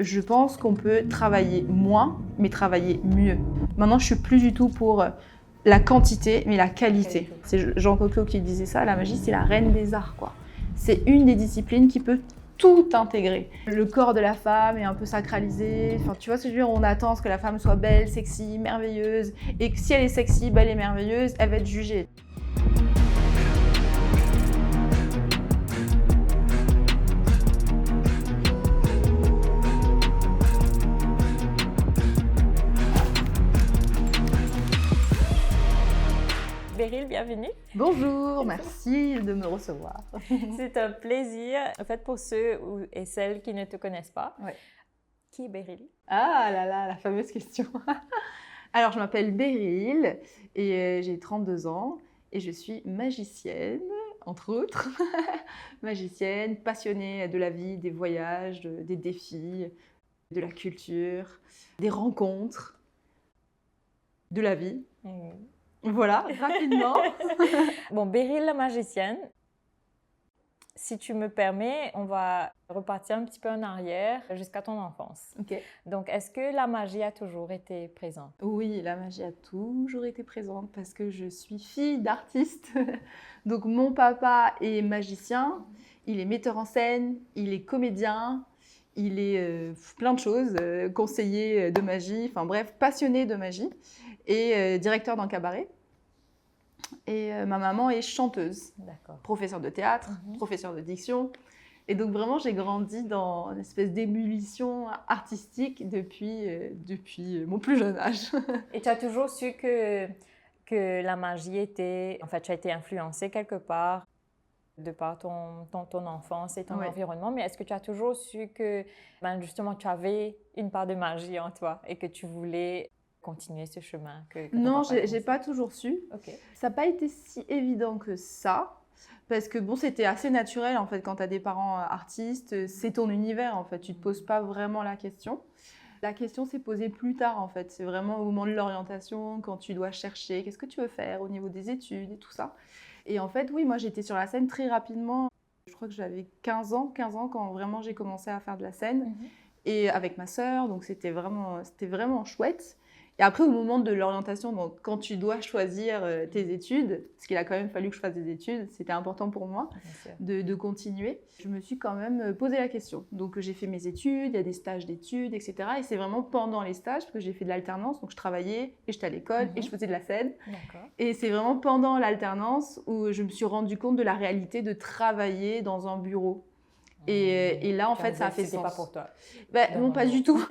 Je pense qu'on peut travailler moins, mais travailler mieux. Maintenant, je suis plus du tout pour la quantité, mais la qualité. C'est Jean Cocteau qui disait ça, la magie, c'est la reine des arts, quoi. C'est une des disciplines qui peut tout intégrer. Le corps de la femme est un peu sacralisé. Enfin, tu vois ce que je veux dire, on attend à ce que la femme soit belle, sexy, merveilleuse. Et que si elle est sexy, belle et merveilleuse, elle va être jugée. Beryl, bienvenue. Bonjour, merci de me recevoir. C'est un plaisir. En fait, pour ceux et celles qui ne te connaissent pas, Ouais. Qui est Beryl? Ah là là, la fameuse question. Alors, je m'appelle Beryl et j'ai 32 ans et je suis magicienne, entre autres. Magicienne, passionnée de la vie, des voyages, des défis, de la culture, des rencontres, de la vie. Voilà, rapidement. Bon, Beryl la magicienne, si tu me permets, on va repartir un petit peu en arrière jusqu'à ton enfance. Ok. Donc, est-ce que la magie a toujours été présente? Oui, la magie a toujours été présente parce que je suis fille d'artiste. Donc mon papa est magicien, il est metteur en scène, il est comédien, il est plein de choses, conseiller de magie, enfin bref, passionné de magie et directeur d'un cabaret. Et ma maman est chanteuse, D'accord. professeure de théâtre, professeure de diction. Et donc vraiment, j'ai grandi dans une espèce d'ébullition artistique depuis mon plus jeune âge. Et tu as toujours su que la magie était... En fait, tu as été influencée quelque part de par ton enfance et ton Ouais. environnement, mais est-ce que tu as toujours su que justement tu avais une part de magie en toi et que tu voulais continuer ce chemin que ton Non, papa a j'ai commencé? pas toujours su. Ok. Ça n'a pas été si évident que ça. Parce que bon, c'était assez naturel en fait quand tu as des parents artistes, c'est ton univers en fait, tu te poses pas vraiment la question. La question s'est posée plus tard en fait, c'est vraiment au moment de l'orientation, quand tu dois chercher qu'est-ce que tu veux faire au niveau des études et tout ça. Et en fait, oui, moi j'étais sur la scène très rapidement. Je crois que j'avais 15 ans quand vraiment j'ai commencé à faire de la scène. Et avec ma sœur, donc c'était vraiment chouette. Et après, au moment de l'orientation, donc quand tu dois choisir tes études, parce qu'il a quand même fallu que je fasse des études, c'était important pour moi de continuer, je me suis quand même posé la question. Donc j'ai fait mes études, il y a des stages d'études, etc. Et c'est vraiment pendant les stages que j'ai fait de l'alternance, donc je travaillais et j'étais à l'école et je faisais de la scène. D'accord. Et c'est vraiment pendant l'alternance où je me suis rendu compte de la réalité de travailler dans un bureau. Et là, en fait, ça a fait C'était sens. pas pour toi. Non, pas du tout.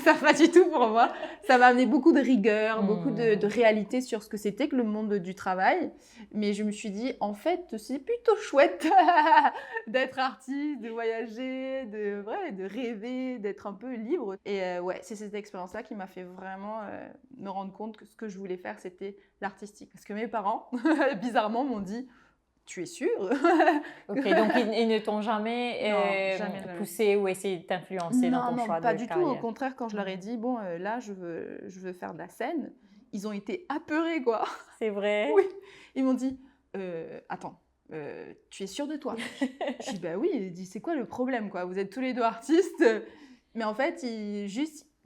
Ça pas du tout pour moi. Ça m'a amené beaucoup de rigueur, beaucoup de réalité sur ce que c'était que le monde du travail. Mais je me suis dit, en fait, c'est plutôt chouette d'être artiste, de voyager, de rêver, d'être un peu libre. Et ouais, c'est cette expérience-là qui m'a fait vraiment me rendre compte que ce que je voulais faire, c'était l'artistique. Parce que mes parents, bizarrement, m'ont dit, tu es sûre? Ok, donc ils ne t'ont jamais, Non, jamais. poussé ou essayé de t'influencer dans ton choix de Pas du tout. Au carrière. contraire, quand je leur ai dit, bon, là, je veux faire de la scène, ils ont été apeurés, quoi. C'est vrai? Oui. Ils m'ont dit, attends, tu es sûre de toi? Je dis, bah oui. Ils disent, c'est quoi le problème, quoi? Vous êtes tous les deux artistes. Mais en fait, ils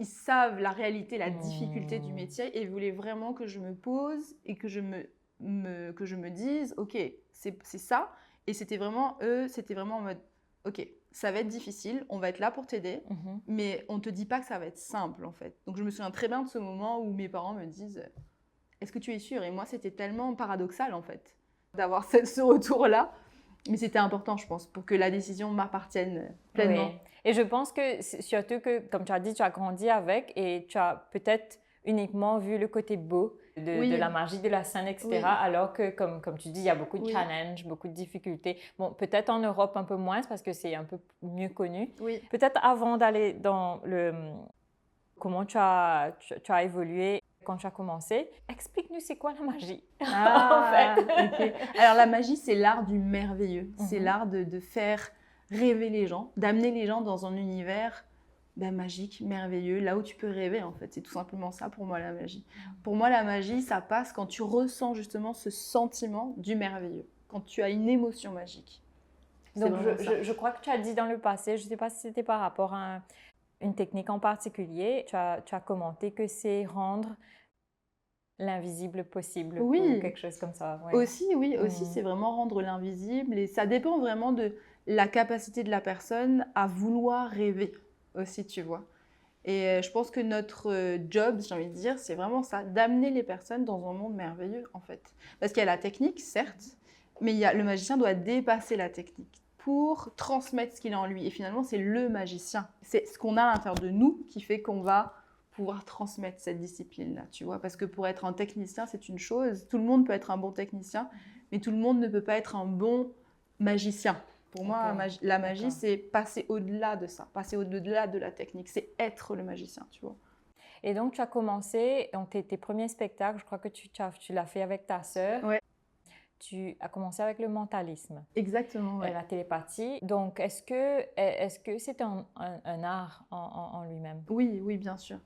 savent la réalité, la difficulté du métier et ils voulaient vraiment que je me pose et que je me dise, ok, c'est ça. Et c'était vraiment en mode, ok, ça va être difficile, on va être là pour t'aider, mais on ne te dit pas que ça va être simple en fait. Donc je me souviens très bien de ce moment où mes parents me disent, est-ce que tu es sûre? Et moi c'était tellement paradoxal en fait d'avoir ce retour-là, mais c'était important je pense pour que la décision m'appartienne pleinement. Oui. Et je pense que surtout que, comme tu as dit, tu as grandi avec et tu as peut-être uniquement vu le côté beau de la magie, de la scène, etc. Oui. Alors que, comme tu dis, il y a beaucoup de challenges, beaucoup de difficultés. Bon, peut-être en Europe un peu moins parce que c'est un peu mieux connu. Oui. Peut-être avant d'aller dans comment tu as évolué quand tu as commencé, explique-nous c'est quoi la magie Ah, en fait. Ok. Alors la magie, c'est l'art du merveilleux. C'est l'art de faire rêver les gens, d'amener les gens dans un univers magique, merveilleux, là où tu peux rêver en fait. C'est tout simplement ça pour moi la magie. Pour moi la magie, ça passe quand tu ressens justement ce sentiment du merveilleux, quand tu as une émotion magique. C'est Donc, vraiment ça. je crois que tu as dit dans le passé, je ne sais pas si c'était par rapport à une technique en particulier, tu as commenté que c'est rendre l'invisible possible ou Oui, quelque chose comme ça. Ouais. aussi, oui, aussi, Mhm. c'est vraiment rendre l'invisible et ça dépend vraiment de la capacité de la personne à vouloir rêver aussi, tu vois. Et je pense que notre job, j'ai envie de dire, c'est vraiment ça, d'amener les personnes dans un monde merveilleux, en fait. Parce qu'il y a la technique, certes, mais le magicien doit dépasser la technique pour transmettre ce qu'il a en lui. Et finalement, c'est le magicien. C'est ce qu'on a à l'intérieur de nous qui fait qu'on va pouvoir transmettre cette discipline-là, tu vois. Parce que pour être un technicien, c'est une chose. Tout le monde peut être un bon technicien, mais tout le monde ne peut pas être un bon magicien. Pour moi, Ok, la magie, d'accord. c'est passer au-delà de ça, passer au-delà de la technique, c'est être le magicien, tu vois. Et donc, tu as commencé, donc tes premiers spectacles, je crois que tu l'as fait avec ta sœur. Ouais, Tu as commencé avec le mentalisme exactement, et ouais. la télépathie. Donc, est-ce que c'est un art en lui-même? Oui, oui, bien sûr.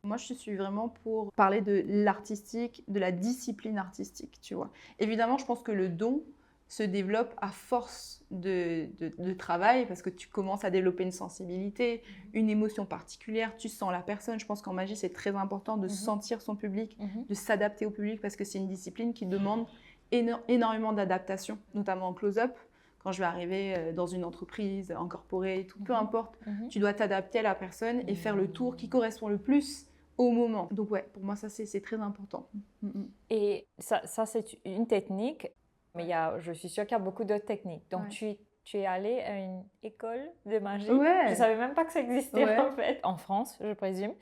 Moi, je suis vraiment pour parler de l'artistique, de la discipline artistique, tu vois. Évidemment, je pense que le don se développe à force de travail parce que tu commences à développer une sensibilité, une émotion particulière, tu sens la personne. Je pense qu'en magie, c'est très important de sentir son public, Mhm. de s'adapter au public parce que c'est une discipline qui demande énormément d'adaptation, notamment en close-up. Quand je vais arriver dans une entreprise, en corporate, peu importe, tu dois t'adapter à la personne et faire le tour qui correspond le plus au moment. Donc ouais, pour moi, ça, c'est très important. Et ça c'est une technique, mais je suis sûre qu'il y a beaucoup d'autres techniques. Donc, Ouais. tu es allée à une école de magie. Je ne Ouais, savais même pas que ça existait ouais, en fait, en France, je présume.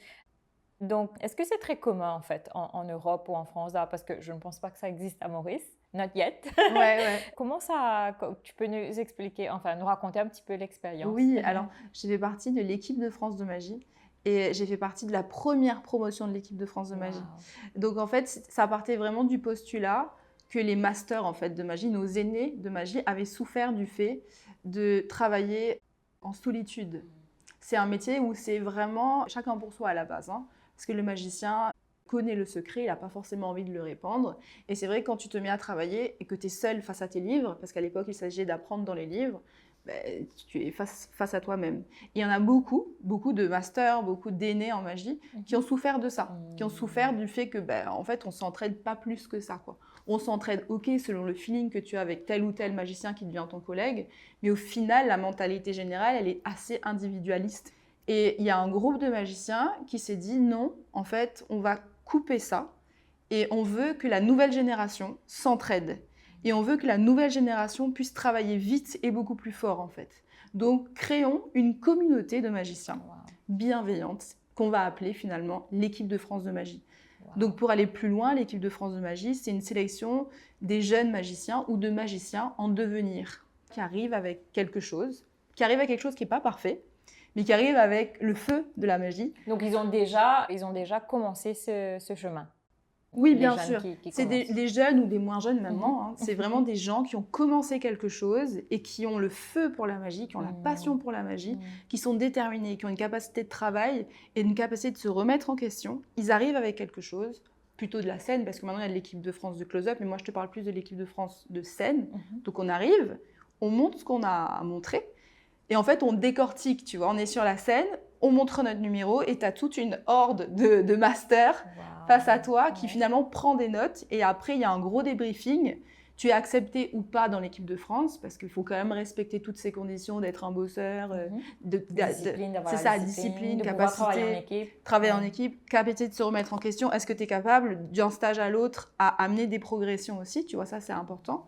Donc, est-ce que c'est très commun en fait en Europe ou en France là, parce que je ne pense pas que ça existe à Maurice, not yet. ouais, ouais. Tu peux nous expliquer, enfin nous raconter un petit peu l'expérience? Oui, alors j'ai fait partie de l'équipe de France de magie et j'ai fait partie de la première promotion de l'équipe de France de magie. Wow. Donc en fait, ça partait vraiment du postulat que les masters en fait de magie, nos aînés de magie, avaient souffert du fait de travailler en solitude. C'est un métier où c'est vraiment chacun pour soi à la base, hein, parce que le magicien connaît le secret, il n'a pas forcément envie de le répandre. Et c'est vrai que quand tu te mets à travailler et que tu es seul face à tes livres, parce qu'à l'époque il s'agissait d'apprendre dans les livres, ben, tu es face à toi-même. Il y en a beaucoup, beaucoup de masters, beaucoup d'aînés en magie qui ont souffert de ça, qui ont souffert du fait que, ben, en fait, on s'entraide pas plus que ça, quoi. On s'entraide, ok, selon le feeling que tu as avec tel ou tel magicien qui devient ton collègue, mais au final, la mentalité générale, elle est assez individualiste. Et il y a un groupe de magiciens qui s'est dit non, en fait, on va couper ça et on veut que la nouvelle génération s'entraide. Et on veut que la nouvelle génération puisse travailler vite et beaucoup plus fort, en fait. Donc, créons une communauté de magiciens bienveillante qu'on va appeler finalement l'équipe de France de magie. Wow. Donc, pour aller plus loin, l'équipe de France de magie, c'est une sélection des jeunes magiciens ou de magiciens en devenir qui arrivent avec quelque chose, qui n'est pas parfait, mais qui arrivent avec le feu de la magie. Donc, ils ont déjà commencé ce chemin. Oui, Les bien jeunes sûr. qui C'est commencent. des jeunes ou des moins jeunes maintenant, hein. C'est vraiment des gens qui ont commencé quelque chose et qui ont le feu pour la magie, qui ont la passion pour la magie, qui sont déterminés, qui ont une capacité de travail et une capacité de se remettre en question. Ils arrivent avec quelque chose, plutôt de la scène, parce que maintenant il y a l'équipe de France de close-up, mais moi je te parle plus de l'équipe de France de scène. Donc on arrive, on montre ce qu'on a à montrer, et en fait on décortique, tu vois, on est sur la scène, on montre notre numéro et tu as toute une horde de masters face à toi qui finalement prend des notes et après il y a un gros débriefing. Tu es accepté ou pas dans l'équipe de France parce qu'il faut quand même respecter toutes ces conditions d'être un bosseur, c'est ça, discipline, de capacité, travailler en équipe, capacité de se remettre en question. Est-ce que tu es capable d'un stage à l'autre à amener des progressions aussi, tu vois, ça c'est important.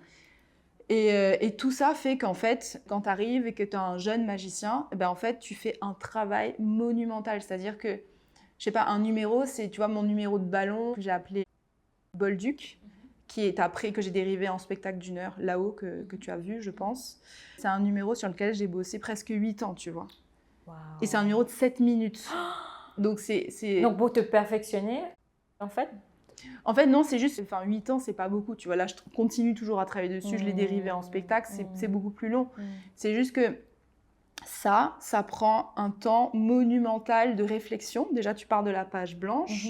Et tout ça fait qu'en fait, quand tu arrives et que tu es un jeune magicien, ben en fait, tu fais un travail monumental. C'est-à-dire que, je sais pas, un numéro, c'est, tu vois, mon numéro de ballon que j'ai appelé Bolduc, qui est après que j'ai dérivé en spectacle d'1 heure, là-haut, que tu as vu, je pense. C'est un numéro sur lequel j'ai bossé presque 8 ans, tu vois. Wow. Et c'est un numéro de 7 minutes. Donc, Donc, pour te perfectionner, en fait? En fait, non, c'est juste, enfin, 8 ans, c'est pas beaucoup, tu vois. Là, je continue toujours à travailler dessus, je l'ai dérivé en spectacle, c'est beaucoup plus long. C'est juste que ça prend un temps monumental de réflexion. Déjà, tu pars de la page blanche.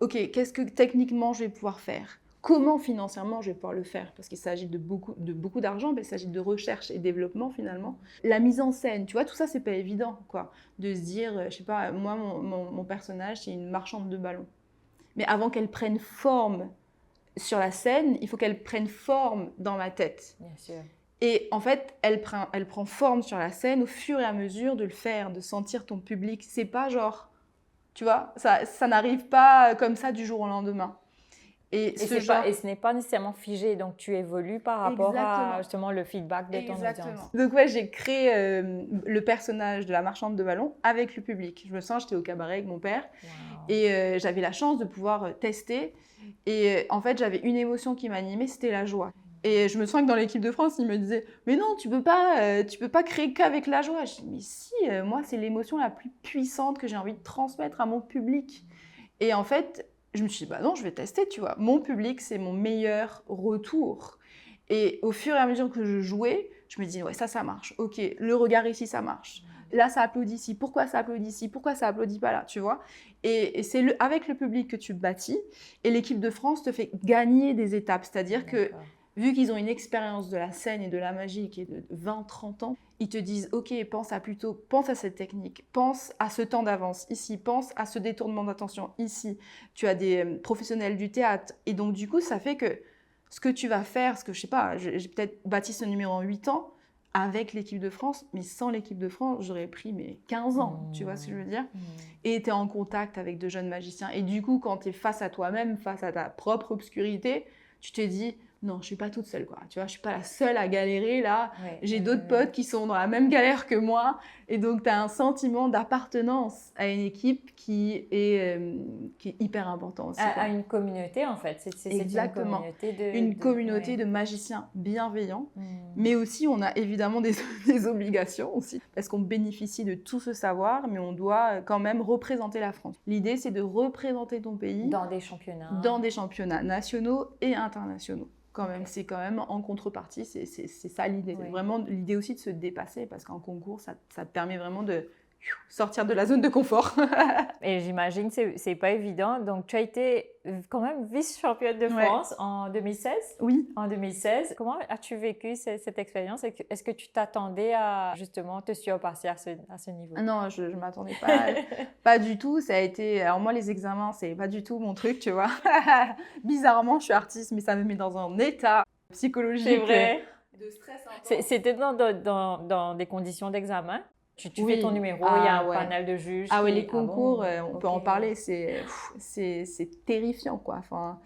Ok, qu'est-ce que techniquement je vais pouvoir faire ? comment financièrement je vais pouvoir le faire, parce qu'il s'agit de beaucoup d'argent, mais il s'agit de recherche et développement finalement. La mise en scène, tu vois, tout ça c'est pas évident, quoi. De se dire, je sais pas, moi mon personnage c'est une marchande de ballons. Mais avant qu'elle prenne forme sur la scène, il faut qu'elle prenne forme dans ma tête. Bien sûr. Et en fait, elle prend forme sur la scène au fur et à mesure de le faire, de sentir ton public. C'est pas genre, tu vois, ça n'arrive pas comme ça du jour au lendemain. Et ce n'est pas nécessairement figé, donc tu évolues par rapport à justement le feedback de ton audience. Donc ouais, j'ai créé le personnage de la marchande de ballons avec le public. Je me sens, j'étais au cabaret avec mon père et j'avais la chance de pouvoir tester. Et en fait, j'avais une émotion qui m'animait, c'était la joie. Et je me sens que dans l'équipe de France, ils me disaient « Mais non, tu peux pas créer qu'avec la joie. » Je dis « Mais si, moi, c'est l'émotion la plus puissante que j'ai envie de transmettre à mon public. » Et en fait, je me suis dit « Bah non, je vais tester, tu vois. Mon public, c'est mon meilleur retour. » Et au fur et à mesure que je jouais, je me dis « Ouais, ça marche. Ok, le regard ici, ça marche. Là, ça applaudit ici. Pourquoi ça applaudit ici? Pourquoi ça applaudit pas là ?» Tu vois. Et c'est avec le public que tu bâtis. Et l'équipe de France te fait gagner des étapes. C'est-à-dire que vu qu'ils ont une expérience de la scène et de la magie qui est de 20-30 ans, ils te disent « Ok, pense à cette technique, pense à ce temps d'avance ici, pense à ce détournement d'attention ici. » Tu as des professionnels du théâtre. Et donc, du coup, ça fait que ce que tu vas faire, parce que je sais pas, j'ai peut-être bâti ce numéro en 8 ans avec l'équipe de France, mais sans l'équipe de France, j'aurais pris 15 ans, tu vois ce que je veux dire. Et tu es en contact avec de jeunes magiciens. Et du coup, quand tu es face à toi-même, face à ta propre obscurité, tu te dis... Non, je suis pas toute seule, quoi. Tu vois, je suis pas la seule à galérer, là. J'ai d'autres potes qui sont dans la même galère que moi. Et donc, tu as un sentiment d'appartenance à une équipe qui est hyper important aussi. À une communauté, en fait. C'est exactement. Une communauté de magiciens bienveillants. Mais aussi, on a évidemment des obligations aussi. Parce qu'on bénéficie de tout ce savoir, mais on doit quand même représenter la France. L'idée, c'est de représenter ton pays. Dans des championnats. Dans des championnats nationaux et internationaux. C'est quand même en contrepartie, c'est ça l'idée. C'est vraiment l'idée aussi de se dépasser parce qu'en concours, ça te permet vraiment de sortir de la zone de confort. Et j'imagine que c'est pas évident. Donc, tu as été quand même vice-championne de France en 2016. Oui. En 2016. Comment as-tu vécu cette expérience? Est-ce que tu t'attendais à justement te surpasser à ce niveau? Non, je ne m'attendais pas du tout. Ça a été... Alors moi, les examens, c'est pas du tout mon truc, tu vois. Bizarrement, je suis artiste, mais ça me met dans un état psychologique. C'est vrai. De stress intense. C'était dans des conditions d'examen? Tu fais ton numéro, il y a un panel de juges. Ah oui, les concours, on peut en parler, c'est terrifiant, quoi. Enfin,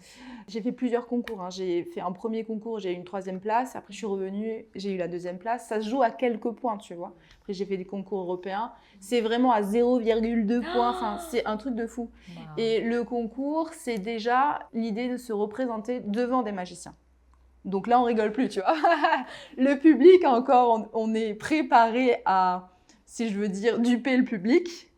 j'ai fait plusieurs concours. J'ai fait un premier concours, j'ai eu une 3e place. Après, je suis revenue, j'ai eu la 2e place. Ça se joue à quelques points, tu vois. Après, j'ai fait des concours européens. C'est vraiment à 0,2 points. Enfin, c'est un truc de fou. Wow. Et le concours, c'est déjà l'idée de se représenter devant des magiciens. Donc là, on rigole plus, tu vois. Le public, encore, on est préparé à... si je veux dire, duper le public.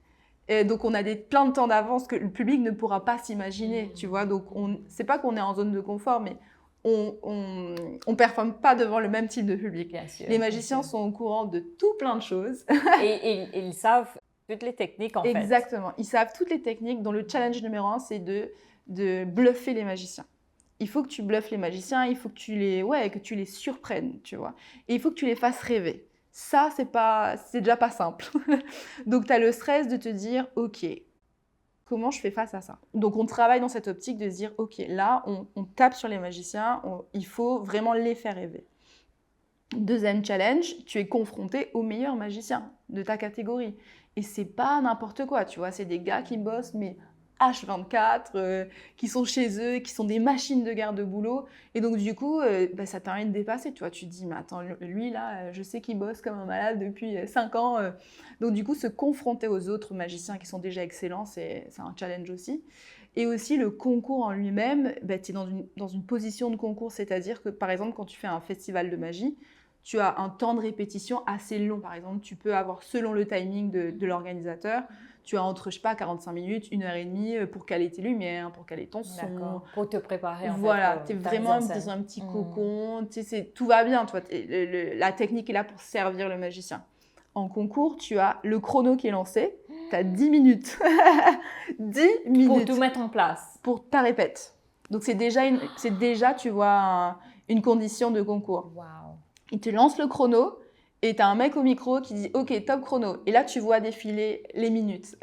Et donc, on a plein de temps d'avance que le public ne pourra pas s'imaginer, tu vois. Donc, c'est pas qu'on est en zone de confort, mais on performe pas devant le même type de public. Bien sûr, les magiciens sont au courant de tout plein de choses. et ils savent toutes les techniques, en fait. Exactement. Ils savent toutes les techniques, dont le challenge numéro 1, c'est de bluffer les magiciens. Il faut que tu bluffes les magiciens, il faut que tu les surprennes, tu vois. Et il faut que tu les fasses rêver. Ça, c'est déjà pas simple. Donc, tu as le stress de te dire, OK, comment je fais face à ça? Donc, on travaille dans cette optique de se dire, OK, là, on tape sur les magiciens, il faut vraiment les faire rêver. 2e challenge, tu es confronté aux meilleurs magiciens de ta catégorie. Et c'est pas n'importe quoi, tu vois, c'est des gars qui bossent, mais... H24, qui sont chez eux, qui sont des machines de garde de boulot. Et donc, du coup, ça te permet de dépasser. Tu vois, tu te dis, mais attends, lui, là, je sais qu'il bosse comme un malade depuis 5 ans. Donc, du coup, se confronter aux autres magiciens qui sont déjà excellents, c'est un challenge aussi. Et aussi, le concours en lui-même, tu es dans une position de concours. C'est-à-dire que, par exemple, quand tu fais un festival de magie, tu as un temps de répétition assez long. Par exemple, tu peux avoir, selon le timing de l'organisateur, tu as entre, je sais pas, 45 minutes, 1h30 pour caler tes lumières, pour caler ton son. D'accord. Pour te préparer, en fait. Voilà, tu es vraiment dans un petit cocon. Tout va bien, toi. La technique est là pour servir le magicien. En concours, tu as le chrono qui est lancé. Tu as 10 minutes. 10 minutes. Pour tout mettre en place. Pour ta répète. Donc, c'est déjà, tu vois, une condition de concours. Waouh. Il te lance le chrono et tu as un mec au micro qui dit « Ok, top chrono ». Et là, tu vois défiler les minutes.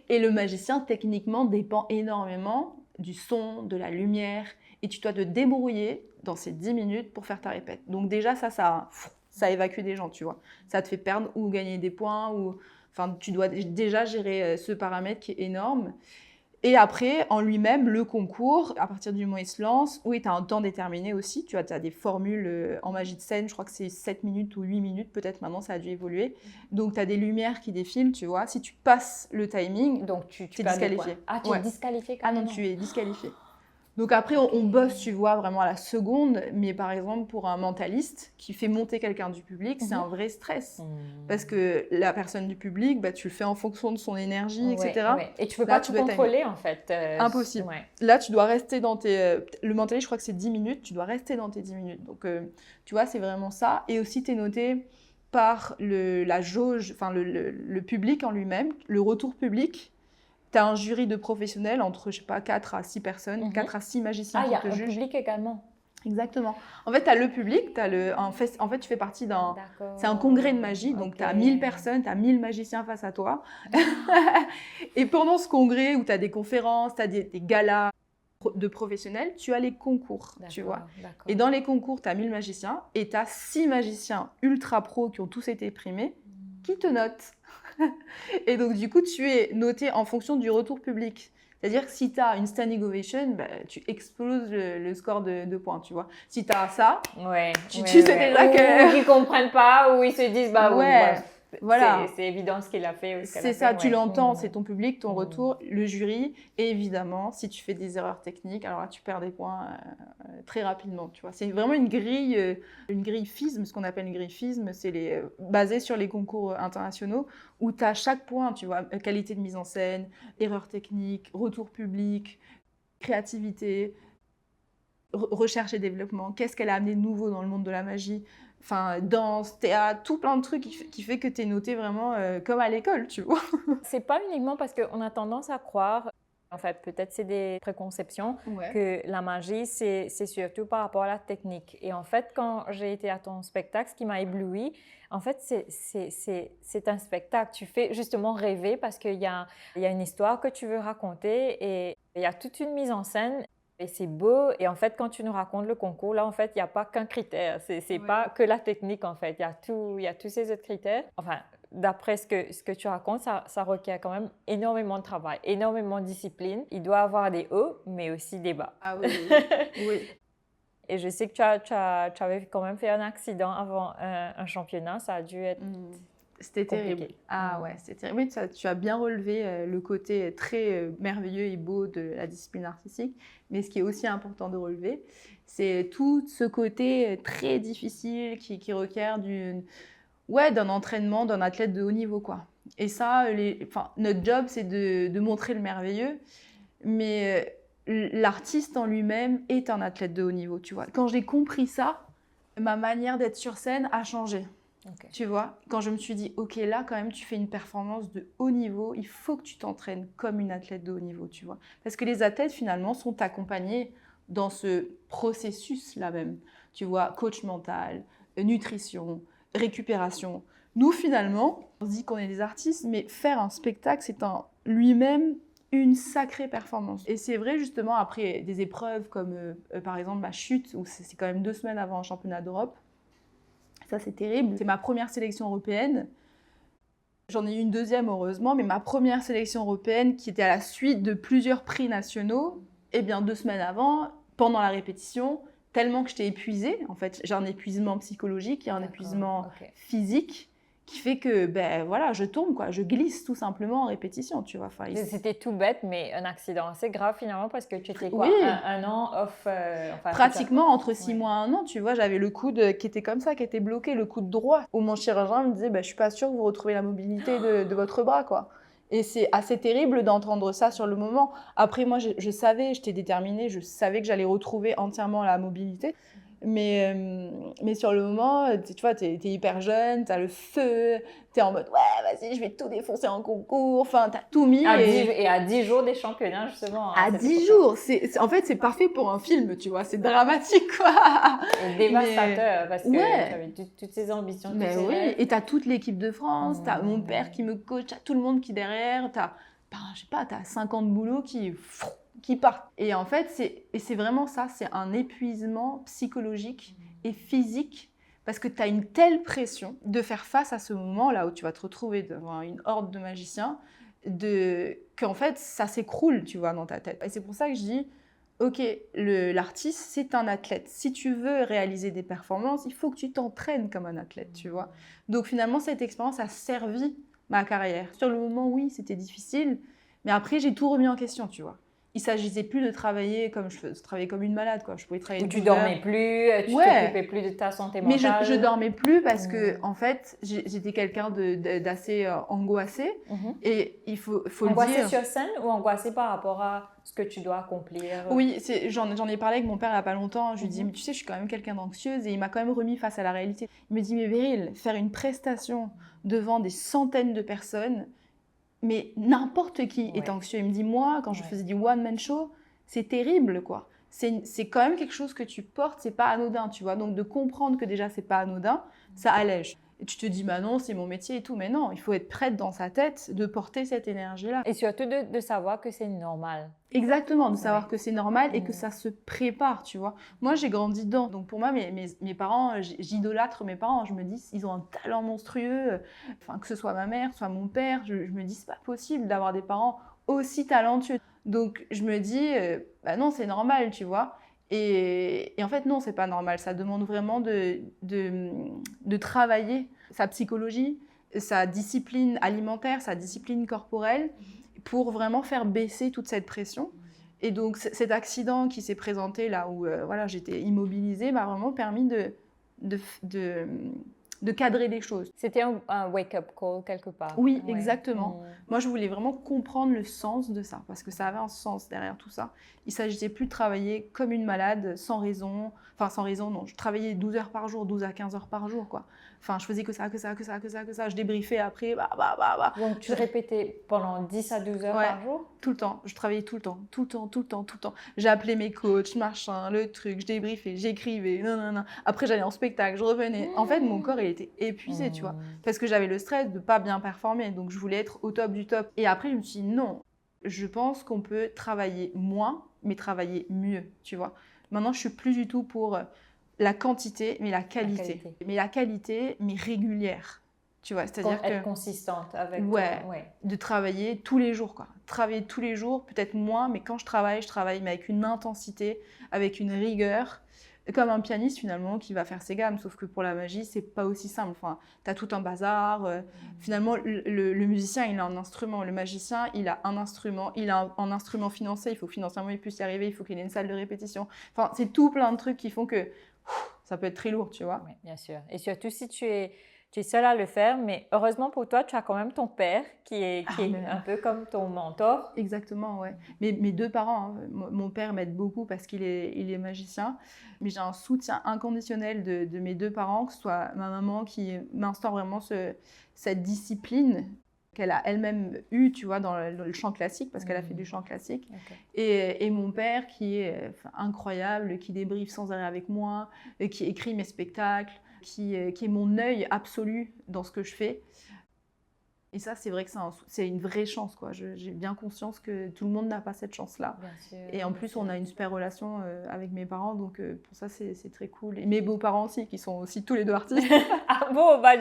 Et le magicien, techniquement, dépend énormément du son, de la lumière. Et tu dois te débrouiller dans ces 10 minutes pour faire ta répète. Donc déjà, ça évacue des gens, tu vois. Ça te fait perdre ou gagner des points. Enfin, tu dois déjà gérer ce paramètre qui est énorme. Et après, en lui-même, le concours, à partir du moment où il se lance, oui, tu as un temps déterminé aussi. Tu as des formules en magie de scène, je crois que c'est 7 minutes ou 8 minutes, peut-être maintenant ça a dû évoluer. Donc, tu as des lumières qui défilent, tu vois. Si tu passes le timing, Donc, tu es perds des disqualifié. points. Ah, tu es disqualifié Ah non, tu es disqualifié. Donc après, on bosse, tu vois, vraiment à la seconde. Mais par exemple, pour un mentaliste qui fait monter quelqu'un du public, c'est un vrai stress. Parce que la personne du public, bah, tu le fais en fonction de son énergie, etc. Ouais. Et tu peux pas tout contrôler, en fait. Impossible. Ouais. Là, tu dois rester dans tes... le mentaliste, je crois que c'est 10 minutes. Tu dois rester dans tes 10 minutes. Donc, tu vois, c'est vraiment ça. Et aussi, tu es noté par la jauge, enfin le public en lui-même, le retour public. Tu as un jury de professionnels entre, je sais pas, 4 à 6 personnes, 4 à 6 magiciens qui te jugent. Ah, il y a un public également. Exactement. En fait, tu as le public, en fait, tu fais partie d'un... C'est un congrès de magie, donc tu as 1000 personnes, tu as 1000 magiciens face à toi. Et pendant ce congrès où tu as des conférences, tu as des galas de professionnels, tu as les concours, tu vois. Et dans les concours, tu as 1000 magiciens et tu as 6 magiciens ultra pros qui ont tous été primés qui te notent. Et donc, du coup, tu es noté en fonction du retour public. C'est-à-dire que si tu as une standing ovation, bah, tu exploses le score de points, tu vois. Si tu as ça, tu sais déjà que... Ou ils ne comprennent pas, ou ils se disent, bah voilà. C'est évident ce qu'il a fait. C'est ça, tu l'entends, c'est ton public, ton retour, le jury. Et évidemment, si tu fais des erreurs techniques, alors là, tu perds des points très rapidement, tu vois. C'est vraiment une grille FISM, ce qu'on appelle une grille FISM, c'est basé sur les concours internationaux, où tu as chaque point, tu vois, qualité de mise en scène, erreurs techniques, retour public, créativité, recherche et développement, qu'est-ce qu'elle a amené de nouveau dans le monde de la magie, enfin, danse, théâtre, tout plein de trucs qui fait que tu es noté vraiment comme à l'école, tu vois. C'est pas uniquement parce qu'on a tendance à croire, en fait, peut-être c'est des préconceptions, que la magie, c'est surtout par rapport à la technique. Et en fait, quand j'ai été à ton spectacle, ce qui m'a ébloui, en fait, c'est un spectacle. Tu fais justement rêver parce qu'il y a une histoire que tu veux raconter et il y a toute une mise en scène. Et c'est beau. Et en fait, quand tu nous racontes le concours, là, en fait, il n'y a pas qu'un critère. C'est pas que la technique, en fait. Il y a tous ces autres critères. Enfin, d'après ce que tu racontes, ça requiert quand même énormément de travail, énormément de discipline. Il doit avoir des hauts, mais aussi des bas. Ah oui. Et je sais que tu avais quand même fait un accident avant un championnat. Ça a dû être... C'était terrible. Ah ouais, c'était terrible. Oui, tu as bien relevé le côté très merveilleux et beau de la discipline artistique. Mais ce qui est aussi important de relever, c'est tout ce côté très difficile qui requiert d'un entraînement d'un athlète de haut niveau, quoi. Et ça, notre job, c'est de montrer le merveilleux. Mais l'artiste en lui-même est un athlète de haut niveau, tu vois. Quand j'ai compris ça, ma manière d'être sur scène a changé. Tu vois, quand je me suis dit, ok, là, quand même, tu fais une performance de haut niveau, il faut que tu t'entraînes comme une athlète de haut niveau, tu vois. Parce que les athlètes, finalement, sont accompagnés dans ce processus-là même. Tu vois, coach mental, nutrition, récupération. Nous, finalement, on se dit qu'on est des artistes, mais faire un spectacle, c'est lui-même une sacrée performance. Et c'est vrai, justement, après des épreuves comme, par exemple, ma chute, où c'est quand même 2 semaines avant un championnat d'Europe. Ça, c'est terrible. C'est ma première sélection européenne. J'en ai eu une deuxième, heureusement, mais ma première sélection européenne, qui était à la suite de plusieurs prix nationaux, eh bien, 2 semaines avant, pendant la répétition, tellement que j'étais épuisée, en fait, j'ai un épuisement psychologique, il y a un épuisement physique, qui fait que, ben voilà, je tombe, quoi. Je glisse tout simplement en répétition, tu vois. C'était tout bête, mais un accident assez grave finalement, parce que tu étais quoi, un an off pratiquement entre 6 mois et 1 an, tu vois. J'avais le coude qui était comme ça, qui était bloqué, le coude droit, où mon chirurgien me disait, je suis pas sûre que vous retrouvez la mobilité de votre bras, quoi. Et c'est assez terrible d'entendre ça sur le moment. Après, moi, je savais, j'étais déterminée, je savais que j'allais retrouver entièrement la mobilité. Mais sur le moment, tu vois, t'es hyper jeune, t'as le feu, t'es en mode ouais, vas-y, je vais tout défoncer en concours. Enfin, t'as tout mis. Et à 10 jours des championnats, justement. À 10 jours, en fait, c'est parfait pour un film, tu vois, c'est dramatique, quoi. Et dévastateur, parce que ouais. tu avais toutes ces ambitions, Mais tous ces oui, rêves. et t'as toute l'équipe de France, t'as mon père qui me coach, t'as tout le monde qui est derrière, je sais pas, t'as 50 boulots qui partent. Et en fait, c'est vraiment ça, c'est un épuisement psychologique et physique, parce que t'as une telle pression de faire face à ce moment-là où tu vas te retrouver devant une horde de magiciens, qu'en fait, ça s'écroule, tu vois, dans ta tête. Et c'est pour ça que je dis, ok, l'artiste, c'est un athlète. Si tu veux réaliser des performances, il faut que tu t'entraînes comme un athlète, tu vois. Donc finalement, cette expérience a servi ma carrière. Sur le moment, oui, c'était difficile, mais après, j'ai tout remis en question, tu vois. Il s'agissait plus de travailler comme je travaillais comme une malade, quoi. Je pouvais travailler. Où tu dormais plus, tu t'occupais plus de ta santé mentale. Mais je dormais plus parce que en fait, j'étais quelqu'un d'assez angoissé et il faut le dire. Angoissé sur scène ou angoissé par rapport à ce que tu dois accomplir? Oui, j'en ai parlé avec mon père il y a pas longtemps. Je lui dis, mais tu sais, je suis quand même quelqu'un d'anxieuse et il m'a quand même remis face à la réalité. Il me dit, mais Beryl, faire une prestation devant des centaines de personnes. Mais n'importe qui est anxieux. Il me dit, moi, quand je faisais du one-man show, c'est terrible, quoi. C'est quand même quelque chose que tu portes, c'est pas anodin, tu vois. Donc, de comprendre que déjà, c'est pas anodin, ça allège. Et tu te dis, bah non, c'est mon métier et tout. Mais non, il faut être prête dans sa tête de porter cette énergie-là. Et surtout de savoir que c'est normal. Exactement, de savoir que c'est normal et que ça se prépare, tu vois. Moi, j'ai grandi dedans. Donc, pour moi, mes parents, j'idolâtre mes parents. Je me dis, ils ont un talent monstrueux. Enfin, que ce soit ma mère, soit mon père, je me dis, c'est pas possible d'avoir des parents aussi talentueux. Donc, je me dis, bah non, c'est normal, tu vois. Et en fait, non, c'est pas normal. Ça demande vraiment de travailler sa psychologie, sa discipline alimentaire, sa discipline corporelle, pour vraiment faire baisser toute cette pression. Et donc, cet accident qui s'est présenté là où voilà, j'étais immobilisée m'a vraiment permis de cadrer les choses. C'était un wake-up call quelque part. Oui, exactement. Moi, je voulais vraiment comprendre le sens de ça, parce que ça avait un sens derrière tout ça. Il ne s'agissait plus de travailler comme une malade, sans raison. Enfin, sans raison, non. Je travaillais 12 heures par jour, 12 à 15 heures par jour, quoi. Enfin, je faisais que ça. Je débriefais après, Donc, tu répétais pendant 10 à 12 heures par jour? Tout le temps. Je travaillais tout le temps. J'appelais mes coachs, machin, le truc, je débriefais, j'écrivais, non. Après, j'allais en spectacle, je revenais. En fait, mon corps, il était épuisé, tu vois. Parce que j'avais le stress de pas bien performer. Donc, je voulais être au top du top. Et après, je me suis dit, non, je pense qu'on peut travailler moins, mais travailler mieux, tu vois. Maintenant, je suis plus du tout pour la quantité, mais la qualité. Mais la qualité, mais régulière. Tu vois, c'est-à-dire être consistante avec de travailler tous les jours, quoi. Travailler tous les jours, peut-être moins, mais quand je travaille mais avec une intensité, avec une rigueur, comme un pianiste finalement qui va faire ses gammes, sauf que pour la magie, c'est pas aussi simple. Enfin, t'as tout un bazar. Finalement, le musicien, il a un instrument. Le magicien, il a un instrument. Il a un instrument financé. Il faut que financièrement il puisse y arriver. Il faut qu'il ait une salle de répétition. Enfin, c'est tout plein de trucs qui font que ça peut être très lourd, tu vois. Oui, bien sûr. Et surtout si tu es seule à le faire, mais heureusement pour toi, tu as quand même ton père qui est un peu comme ton mentor. Exactement, ouais. Mes deux parents, hein, mon père m'aide beaucoup parce qu'il est magicien, mais j'ai un soutien inconditionnel de mes deux parents, que ce soit ma maman qui m'instaure vraiment cette discipline qu'elle a elle-même eue, tu vois, dans le chant classique, parce qu'elle a fait du chant classique. Okay. Et mon père qui est incroyable, qui débriefe sans arrêt avec moi, qui écrit mes spectacles, qui est mon œil absolu dans ce que je fais. Et ça, c'est vrai que c'est une vraie chance, quoi. J'ai bien conscience que tout le monde n'a pas cette chance-là. Et en plus, on a une super relation avec mes parents, donc pour ça, c'est très cool. Et mes beaux-parents aussi, qui sont aussi tous les deux artistes. Ah bon, bah,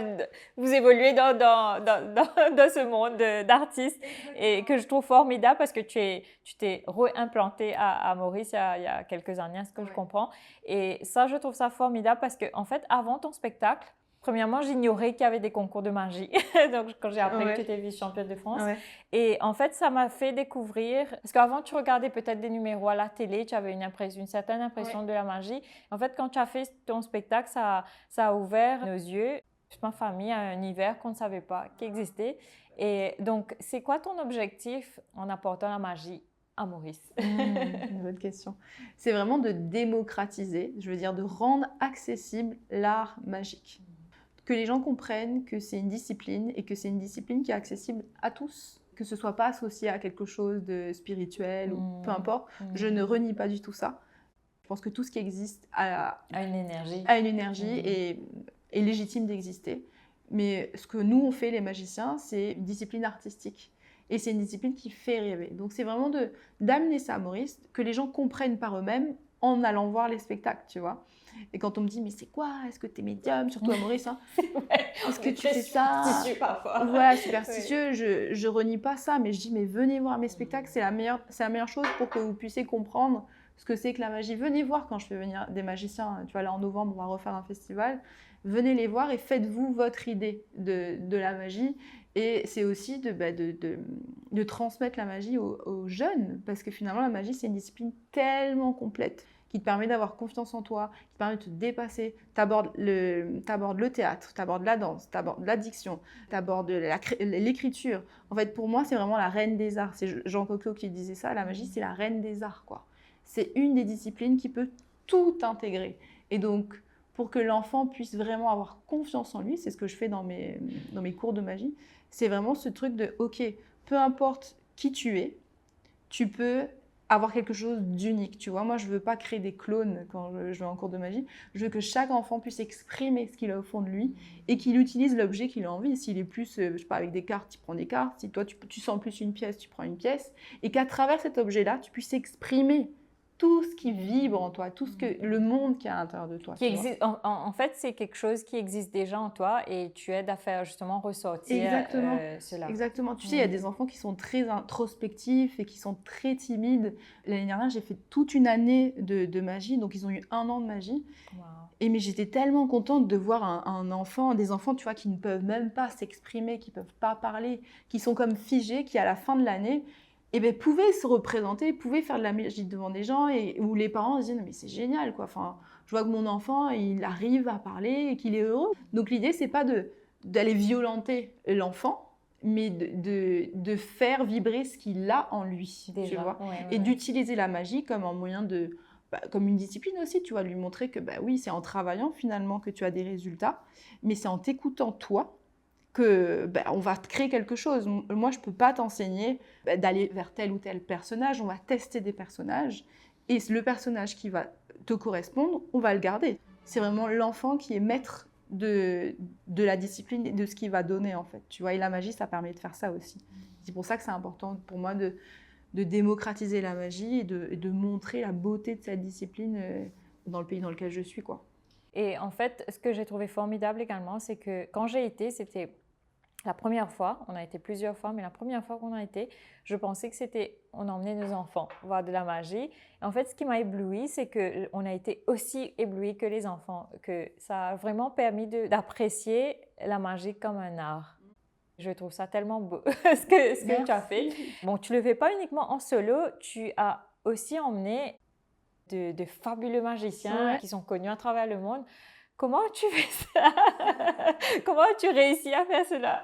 vous évoluez dans ce monde d'artistes et que je trouve formidable parce que tu t'es réimplanté à Maurice il y a quelques années, à ce que je comprends. Et ça, je trouve ça formidable parce que, en fait, avant ton spectacle, premièrement, j'ignorais qu'il y avait des concours de magie. Donc, quand j'ai appris que tu étais vice-championne de France. Et en fait, ça m'a fait découvrir... Parce qu'avant, tu regardais peut-être des numéros à la télé, tu avais une certaine impression de la magie. En fait, quand tu as fait ton spectacle, ça a ouvert nos yeux. Toute ma famille a un univers qu'on ne savait pas qui existait. Et donc, c'est quoi ton objectif en apportant la magie à Maurice? Une bonne question. C'est vraiment de démocratiser, je veux dire de rendre accessible l'art magique. Que les gens comprennent que c'est une discipline et que c'est une discipline qui est accessible à tous. Que ce ne soit pas associé à quelque chose de spirituel ou peu importe. Je ne renie pas du tout ça. Je pense que tout ce qui existe a une énergie et est légitime d'exister. Mais ce que nous, on fait, les magiciens, c'est une discipline artistique. Et c'est une discipline qui fait rêver. Donc, c'est vraiment d'amener ça à Maurice, que les gens comprennent par eux-mêmes en allant voir les spectacles, tu vois. Et quand on me dit, mais c'est quoi? Est-ce que tu es médium? Surtout à Maurice, hein. Est-ce que tu fais ça? Superstitieux parfois. Ouais, superstitieux. Je renie pas ça, mais je dis, mais venez voir mes spectacles, c'est la meilleure chose pour que vous puissiez comprendre ce que c'est que la magie. Venez voir quand je fais venir des magiciens. Tu vois, là en novembre, on va refaire un festival. Venez les voir et faites-vous votre idée de la magie. Et c'est aussi de transmettre la magie aux jeunes, parce que finalement, la magie, c'est une discipline tellement complète qui te permet d'avoir confiance en toi, qui te permet de te dépasser. Tu abordes le théâtre, tu abordes la danse, tu abordes l'addiction, tu abordes l'écriture. En fait, pour moi, c'est vraiment la reine des arts. C'est Jean Cocteau qui disait ça, la magie, c'est la reine des arts, quoi. C'est une des disciplines qui peut tout intégrer. Et donc, pour que l'enfant puisse vraiment avoir confiance en lui, c'est ce que je fais dans mes cours de magie, c'est vraiment ce truc de, ok, peu importe qui tu es, tu peux avoir quelque chose d'unique, tu vois. Moi, je ne veux pas créer des clones quand je vais en cours de magie. Je veux que chaque enfant puisse exprimer ce qu'il a au fond de lui et qu'il utilise l'objet qu'il a envie. S'il est plus, je sais pas, avec des cartes, il prend des cartes. Si toi, tu sens plus une pièce, tu prends une pièce. Et qu'à travers cet objet-là, tu puisses exprimer tout ce qui vibre en toi, tout le monde qui est à l'intérieur de toi. Qui existe, en fait, c'est quelque chose qui existe déjà en toi et tu aides à faire justement ressortir cela. Exactement. Tu sais, il y a des enfants qui sont très introspectifs et qui sont très timides. L'année dernière, j'ai fait toute une année de magie, donc ils ont eu 1 an de magie. Wow. Mais j'étais tellement contente de voir des enfants, tu vois, qui ne peuvent même pas s'exprimer, qui ne peuvent pas parler, qui sont comme figés, qui à la fin de l'année, pouvaient se représenter, pouvaient faire de la magie devant des gens, où les parents se disent « mais c'est génial, quoi. Enfin, je vois que mon enfant, il arrive à parler et qu'il est heureux. » Donc l'idée, c'est pas d'aller violenter l'enfant, mais de faire vibrer ce qu'il a en lui, déjà, tu vois. Et d'utiliser la magie comme un moyen comme une discipline aussi, tu vois, lui montrer que oui, c'est en travaillant finalement que tu as des résultats, mais c'est en t'écoutant toi que on va te créer quelque chose. Moi, je ne peux pas t'enseigner d'aller vers tel ou tel personnage. On va tester des personnages et le personnage qui va te correspondre, on va le garder. C'est vraiment l'enfant qui est maître de la discipline et de ce qu'il va donner, en fait. Tu vois, et la magie, ça permet de faire ça aussi. C'est pour ça que c'est important pour moi de démocratiser la magie et de montrer la beauté de cette discipline dans le pays dans lequel je suis, quoi. Et en fait, ce que j'ai trouvé formidable également, c'est que quand j'ai été, c'était la première fois, on a été plusieurs fois, mais la première fois qu'on a été, je pensais que on emmenait nos enfants voir de la magie. Et en fait, ce qui m'a ébloui, c'est qu'on a été aussi éblouis que les enfants, que ça a vraiment permis d'apprécier la magie comme un art. Je trouve ça tellement beau, ce que tu as fait. Bon, tu ne le fais pas uniquement en solo, tu as aussi emmené de fabuleux magiciens qui sont connus à travers le monde. Comment tu fais ça? Comment tu réussis à faire cela?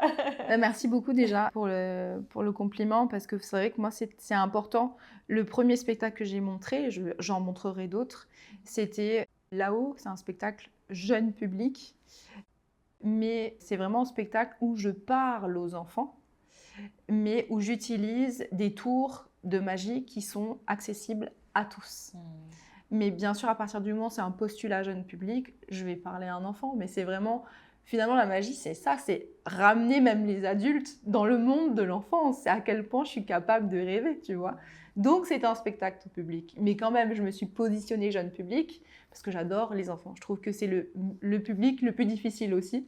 Merci beaucoup déjà pour le compliment, parce que c'est vrai que moi, c'est important. Le premier spectacle que j'ai montré, j'en montrerai d'autres, c'était Là-haut. C'est un spectacle jeune public, mais c'est vraiment un spectacle où je parle aux enfants, mais où j'utilise des tours de magie qui sont accessibles à tous. Mais bien sûr, à partir du moment où c'est un postulat jeune public, je vais parler à un enfant. Mais c'est vraiment, finalement, la magie, c'est ça, c'est ramener même les adultes dans le monde de l'enfance. C'est à quel point je suis capable de rêver, tu vois. Donc, c'est un spectacle tout public. Mais quand même, je me suis positionnée jeune public parce que j'adore les enfants. Je trouve que c'est le public le plus difficile aussi.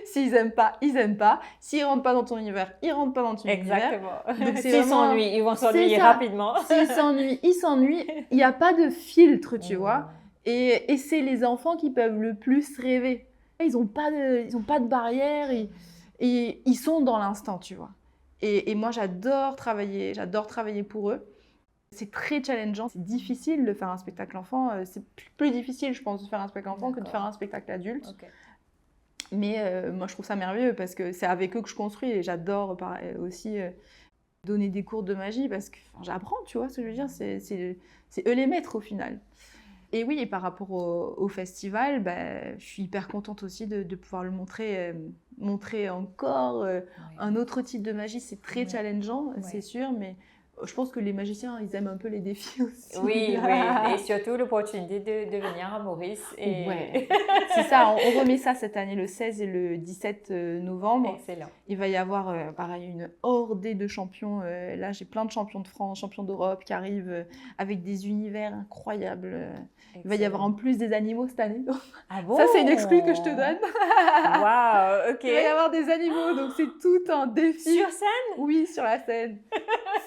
S'ils n'aiment pas, ils n'aiment pas. S'ils ne rentrent pas dans ton univers, ils ne rentrent pas dans ton univers. Exactement. S'ils s'ennuient, ils vont s'ennuyer rapidement. S'ils s'ennuient, ils s'ennuient. Il n'y a pas de filtre, tu vois. Et c'est les enfants qui peuvent le plus rêver. Ils n'ont pas de barrière et ils sont dans l'instant, tu vois. Et moi, j'adore travailler pour eux. C'est très challengeant, c'est difficile de faire un spectacle enfant. C'est plus difficile, je pense, de faire un spectacle enfant que de faire un spectacle adulte. Okay. Mais moi, je trouve ça merveilleux parce que c'est avec eux que je construis et j'adore aussi donner des cours de magie parce que j'apprends, tu vois ce que je veux dire, c'est eux les maîtres au final. Et oui, et par rapport au festival, je suis hyper contente aussi de pouvoir le montrer encore un autre type de magie. C'est très challengeant, c'est sûr, mais je pense que les magiciens, ils aiment un peu les défis aussi. Oui, et surtout l'opportunité de venir à Maurice. Ouais, c'est ça, on remet ça cette année le 16 et le 17 novembre. Excellent. Il va y avoir, pareil, une hordée de champions. Là, j'ai plein de champions de France, champions d'Europe qui arrivent avec des univers incroyables. Il va y avoir en plus des animaux cette année. Ah bon? Ça, c'est une exclue que je te donne. Waouh, ok. Il va y avoir des animaux, donc c'est tout un défi. Sur scène? Oui, sur la scène.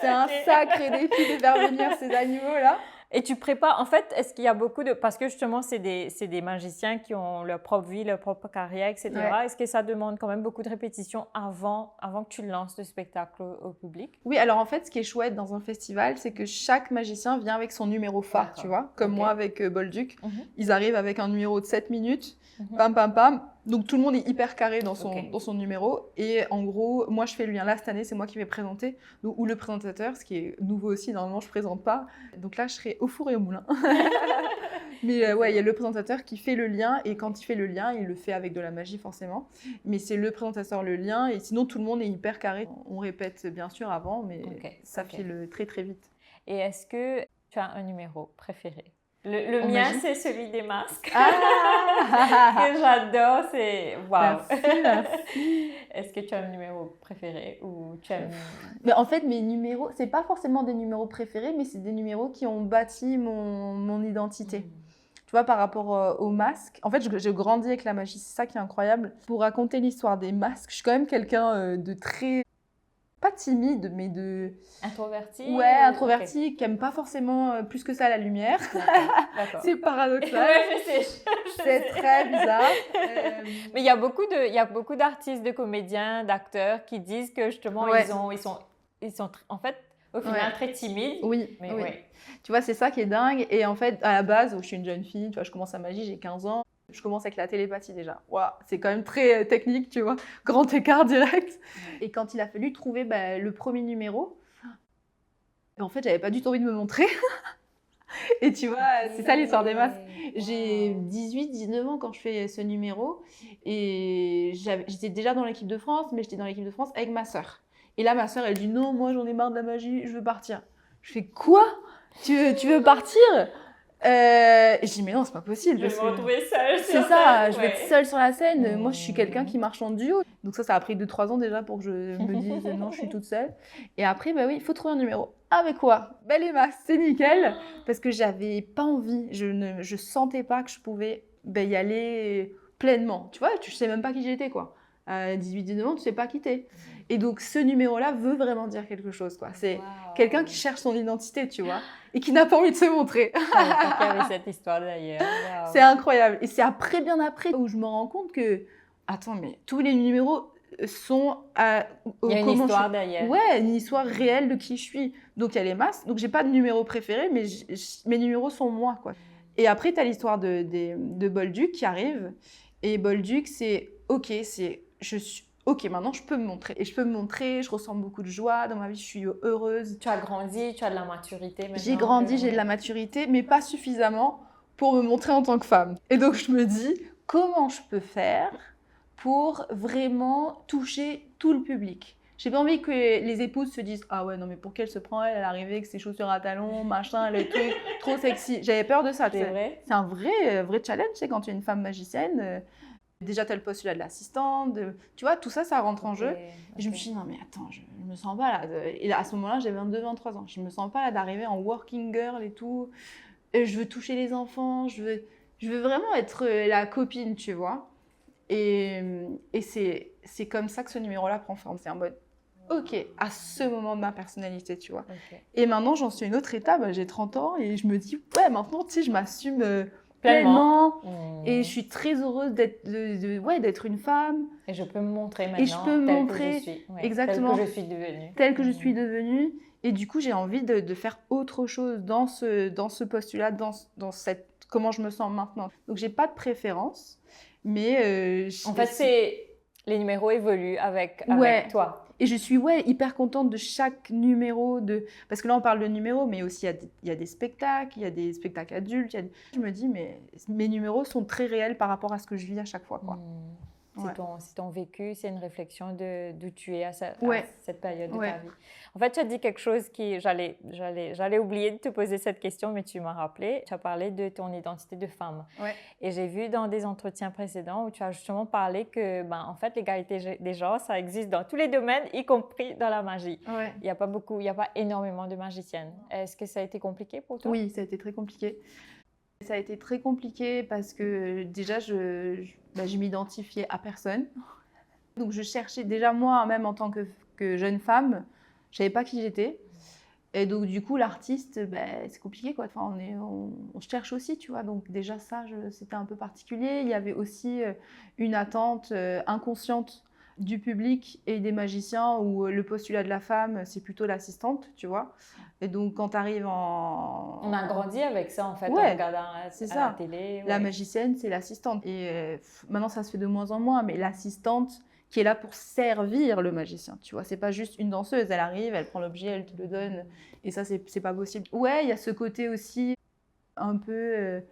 C'est un sacré défi de faire venir ces animaux-là. Et tu prépares, en fait, est-ce qu'il y a beaucoup de... Parce que justement, c'est des magiciens qui ont leur propre vie, leur propre carrière, etc. Ouais. Est-ce que ça demande quand même beaucoup de répétitions avant que tu lances le spectacle au public? Oui, alors en fait, ce qui est chouette dans un festival, c'est que chaque magicien vient avec son numéro phare, tu vois. Comme moi avec Bolduc. Ils arrivent avec un numéro de 7 minutes. Pam, pam, pam. Donc tout le monde est hyper carré dans son numéro. Et en gros, moi je fais le lien. Là, cette année, c'est moi qui vais présenter. Donc, ou le présentateur, ce qui est nouveau aussi. Normalement, je ne présente pas. Donc là, je serai au four et au moulin. Mais ouais, il y a le présentateur qui fait le lien. Et quand il fait le lien, il le fait avec de la magie forcément. Mais c'est le présentateur le lien. Et sinon, tout le monde est hyper carré. On répète bien sûr avant, mais ça file très très vite. Et est-ce que tu as un numéro préféré? Le mien, c'est celui des masques. Que j'adore, c'est... Waouh! Merci. Est-ce que tu as un numéro préféré ou tu as Mais en fait, mes numéros, c'est pas forcément des numéros préférés, mais c'est des numéros qui ont bâti mon identité. Tu vois, par rapport aux masques, en fait, je grandis avec la magie, c'est ça qui est incroyable. Pour raconter l'histoire des masques, je suis quand même quelqu'un de très... pas timide, mais de... Introverti? Ouais, introverti, qui n'aime pas forcément plus que ça la lumière. D'accord. C'est paradoxal. Ouais, je sais. C'est très bizarre. Mais il y a beaucoup d'artistes, de comédiens, d'acteurs qui disent que justement, ils sont en fait, au final, très timides. Oui, mais oui. Tu vois, c'est ça qui est dingue. Et en fait, à la base, je suis une jeune fille, tu vois, je commence la magie, j'ai 15 ans. Je commence avec la télépathie déjà. Wow, c'est quand même très technique, tu vois. Grand écart direct. Et quand il a fallu trouver le premier numéro, en fait, j'avais pas du tout envie de me montrer. Et tu vois, c'est ça l'histoire des masques. J'ai 18-19 ans quand je fais ce numéro. Et j'étais déjà dans l'équipe de France, mais j'étais dans l'équipe de France avec ma sœur. Et là, ma sœur, elle dit non, moi j'en ai marre de la magie, je veux partir. Je fais quoi? Tu veux partir? Je dis mais non, c'est pas possible. Je vais me retrouver seule. C'est ça, je vais être seule sur la scène. Moi, je suis quelqu'un qui marche en duo. Donc ça a pris 2-3 ans déjà pour que je me dise non, je suis toute seule. Et après, oui, il faut trouver un numéro. Avec quoi? Les masques, c'est nickel. Parce que j'avais pas envie. Je sentais pas que je pouvais y aller pleinement. Tu vois, tu sais même pas qui j'étais, quoi. À 18-19 ans, tu sais pas qui t'es. Et donc, ce numéro-là veut vraiment dire quelque chose, quoi. C'est quelqu'un qui cherche son identité, tu vois, et qui n'a pas envie de se montrer. Avec cette histoire d'ailleurs. Wow. C'est incroyable. Et c'est bien après, où je me rends compte que, attends, mais tous les numéros sont... il y a une histoire derrière. Ouais, une histoire réelle de qui je suis. Donc, il y a les masques. Donc, j'ai pas de numéro préféré, mais mes numéros sont moi, quoi. Et après, tu as l'histoire de Bolduc qui arrive. Et Bolduc, c'est... OK, OK, maintenant je peux me montrer. Et je peux me montrer, je ressens beaucoup de joie. Dans ma vie, je suis heureuse. Tu as grandi, tu as de la maturité maintenant. J'ai grandi, j'ai de la maturité, mais pas suffisamment pour me montrer en tant que femme. Et donc je me dis, comment je peux faire pour vraiment toucher tout le public? J'ai pas envie que les épouses se disent « Ah ouais, non mais pour qu'elle se prend, elle est arrivée avec ses chaussures à talons, machin, le truc, trop sexy. » J'avais peur de ça. C'est vrai? C'est un vrai challenge, tu sais, quand tu es une femme magicienne. Déjà, tu as le postulat de l'assistante, tu vois, tout ça, ça rentre en jeu. Et je me suis dit, non mais attends, je me sens pas là. Et à ce moment-là, j'ai 22-23 ans. Je me sens pas là d'arriver en working girl et tout. Et je veux toucher les enfants, je veux vraiment être la copine, tu vois. Et c'est comme ça que ce numéro-là prend forme. C'est en mode, OK, à ce moment de ma personnalité, tu vois. Et maintenant, j'en suis à une autre étape. J'ai 30 ans et je me dis, ouais, maintenant, tu sais, je m'assume... pleinement. Et je suis très heureuse d'être une femme. Et je peux me montrer maintenant. Et je peux me montrer que je suis. Ouais, exactement telle que je suis devenue. Telle que je suis devenue. Et du coup, j'ai envie de faire autre chose dans ce postulat, dans cette comment je me sens maintenant. Donc, j'ai pas de préférence, mais en fait, les numéros évoluent avec toi. Et je suis hyper contente de chaque numéro. Parce que là, on parle de numéros, mais aussi il y a des spectacles, il y a des spectacles adultes. Je me dis, mais mes numéros sont très réels par rapport à ce que je vis à chaque fois, quoi. C'est ton vécu, c'est une réflexion d'où tu es à cette période de ta vie. En fait, tu as dit quelque chose qui... J'allais oublier de te poser cette question, mais tu m'as rappelé. Tu as parlé de ton identité de femme. Et j'ai vu dans des entretiens précédents où tu as justement parlé que, en fait, l'égalité des genres, ça existe dans tous les domaines, y compris dans la magie. Il n'y a pas énormément de magiciennes. Est-ce que ça a été compliqué pour toi? Oui, ça a été très compliqué. Ça a été très compliqué parce que déjà, je m'identifiais à personne. Donc, je cherchais déjà moi, même en tant que jeune femme, je ne savais pas qui j'étais. Et donc, du coup, l'artiste, c'est compliqué, quoi. Enfin, on cherche aussi, tu vois. Donc, déjà, ça, c'était un peu particulier. Il y avait aussi une attente inconsciente du public et des magiciens où le postulat de la femme, c'est plutôt l'assistante, tu vois. Et donc, quand tu arrives On a grandi avec ça, en fait, en regardant à la télé. La magicienne, c'est l'assistante. Et maintenant, ça se fait de moins en moins, mais l'assistante qui est là pour servir le magicien, tu vois. C'est pas juste une danseuse, elle arrive, elle prend l'objet, elle te le donne, et ça, c'est pas possible. Ouais, il y a ce côté aussi un peu...